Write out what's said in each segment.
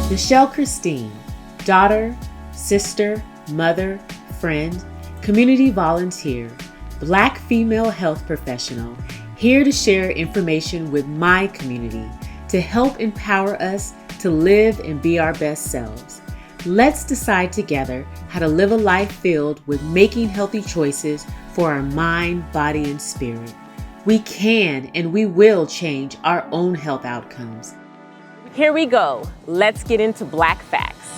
Michelle Christine, daughter, sister, mother, friend, community volunteer, Black female health professional, here to share information with my community to help empower us to live and be our best selves. Let's decide together how to live a life filled with making healthy choices for our mind, body, and spirit. We can and we will change our own health outcomes. Here we go. Let's get into Black Facts.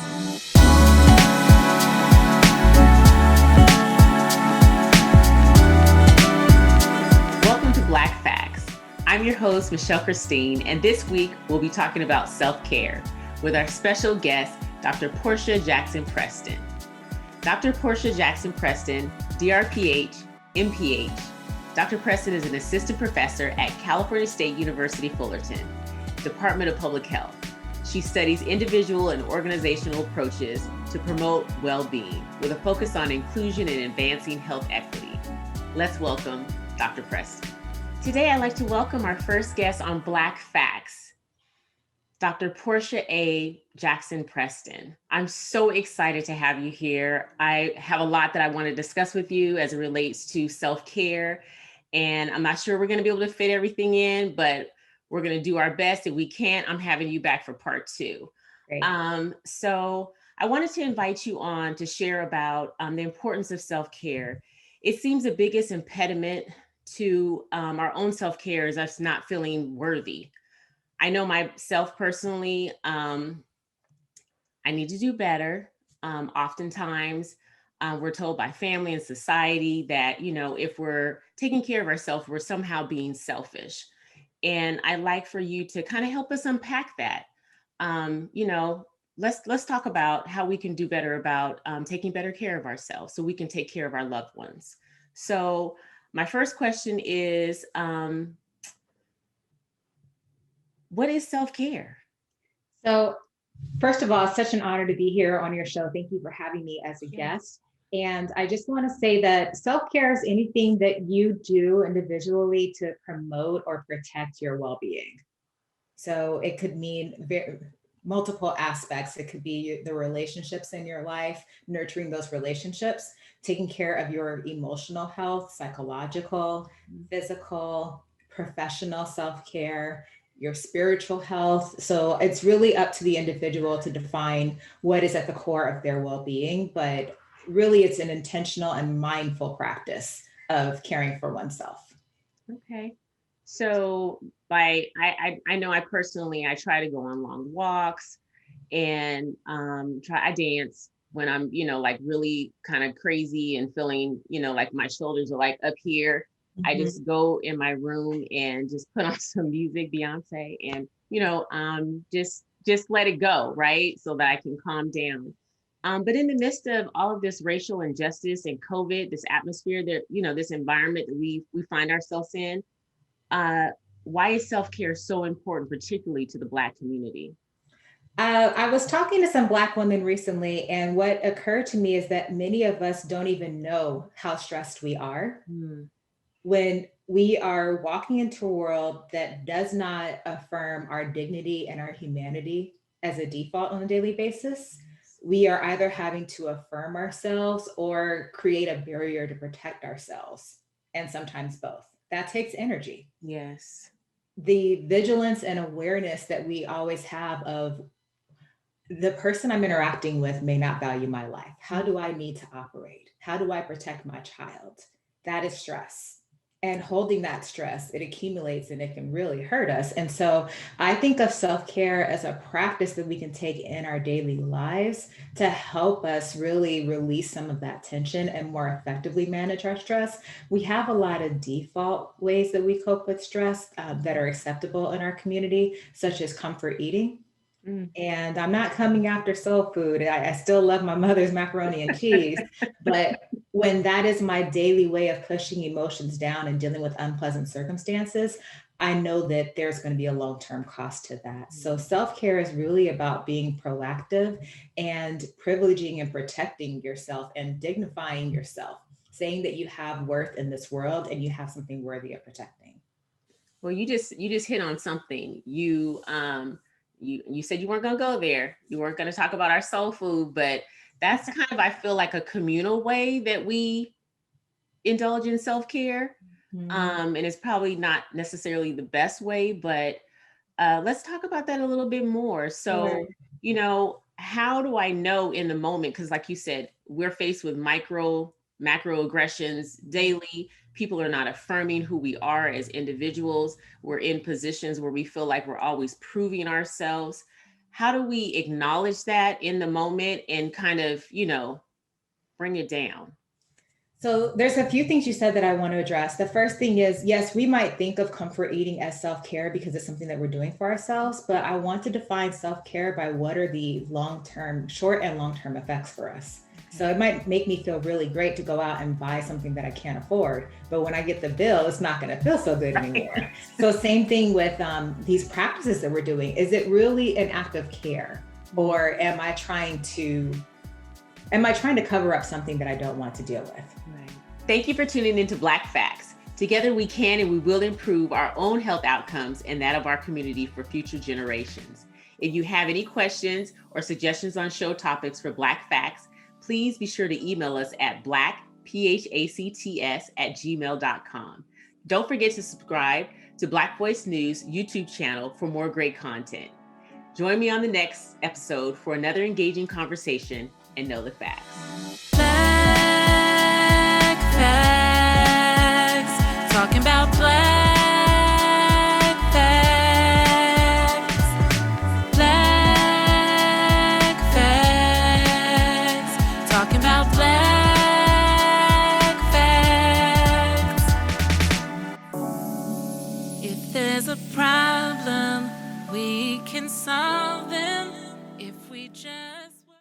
Welcome to Black Facts. I'm your host, Michelle Christine, and this week we'll be talking about self-care with our special guest, Dr. Portia Jackson Preston. Dr. Portia Jackson Preston, DRPH, MPH. Dr. Preston is an assistant professor at California State University, Fullerton, Department of Public Health. She studies individual and organizational approaches to promote well-being with a focus on inclusion and advancing health equity. Let's welcome Dr. Preston. Today, I'd like to welcome our first guest on Black Facts, Dr. Portia A. Jackson Preston. I'm so excited to have you here. I have a lot that I want to discuss with you as it relates to self-care, and I'm not sure we're going to be able to fit everything in, but we're going to do our best. If we can't, I'm having you back for part two. Great. So I wanted to invite you on to share about the importance of self-care. It seems the biggest impediment to our own self-care is us not feeling worthy. I know myself personally, I need to do better. Oftentimes, we're told by family and society that, if we're taking care of ourselves, we're somehow being selfish. And I'd like for you to kind of help us unpack that. Let's talk about how we can do better about taking better care of ourselves so we can take care of our loved ones. So my first question is, what is self-care? So first of all, it's such an honor to be here on your show. Thank you for having me as a guest. And I just want to say that self-care is anything that you do individually to promote or protect your well-being. So it could mean multiple aspects. It could be the relationships in your life, nurturing those relationships, taking care of your emotional health, psychological, physical, professional self-care, your spiritual health. So it's really up to the individual to define what is at the core of their well-being, but really it's an intentional and mindful practice of caring for oneself. Okay. So I know I personally try to go on long walks and I dance when I'm, like really kind of crazy and feeling, like my shoulders are like up here. Mm-hmm. I just go in my room and just put on some music, Beyonce, and, just let it go, right? So that I can calm down. But in the midst of all of this racial injustice and COVID, this atmosphere that, this environment that we find ourselves in, why is self-care so important, particularly to the Black community? I was talking to some Black women recently, and what occurred to me is that many of us don't even know how stressed we are when we are walking into a world that does not affirm our dignity and our humanity as a default on a daily basis. We are either having to affirm ourselves or create a barrier to protect ourselves, and sometimes both. That takes energy. Yes. The vigilance and awareness that we always have of the person I'm interacting with may not value my life. How do I need to operate? How do I protect my child? That is stress. And holding that stress, it accumulates and it can really hurt us. And so I think of self-care as a practice that we can take in our daily lives to help us really release some of that tension and more effectively manage our stress. We have a lot of default ways that we cope with stress that are acceptable in our community, such as comfort eating. And I'm not coming after soul food. I still love my mother's macaroni and cheese, but when that is my daily way of pushing emotions down and dealing with unpleasant circumstances, I know that there's going to be a long-term cost to that. So self-care is really about being proactive and privileging and protecting yourself and dignifying yourself, saying that you have worth in this world and you have something worthy of protecting. Well, you just hit on something. You said you weren't going to go there. You weren't going to talk about our soul food, but that's kind of, I feel like, a communal way that we indulge in self-care. And it's probably not necessarily the best way, but let's talk about that a little bit more. So, how do I know in the moment? Because like you said, we're faced with macroaggressions daily. People are not affirming who we are as individuals. We're in positions where we feel like we're always proving ourselves. How do we acknowledge that in the moment and kind of, bring it down? So there's a few things you said that I want to address. The first thing is, yes, we might think of comfort eating as self-care because it's something that we're doing for ourselves, but I want to define self-care by what are the long-term, short and long-term effects for us. So it might make me feel really great to go out and buy something that I can't afford, but when I get the bill, it's not going to feel so good anymore. So same thing with these practices that we're doing. Is it really an act of care, or am I trying to cover up something that I don't want to deal with? Right. Thank you for tuning into Black Facts. Together we can and we will improve our own health outcomes and that of our community for future generations. If you have any questions or suggestions on show topics for Black Facts, please be sure to email us at blackphacts@gmail.com. Don't forget to subscribe to Black Voice News YouTube channel for more great content. Join me on the next episode for another engaging conversation and know the facts. Black facts, talking about black facts. Black facts, talking about black facts. If there's a problem, we can solve them if we just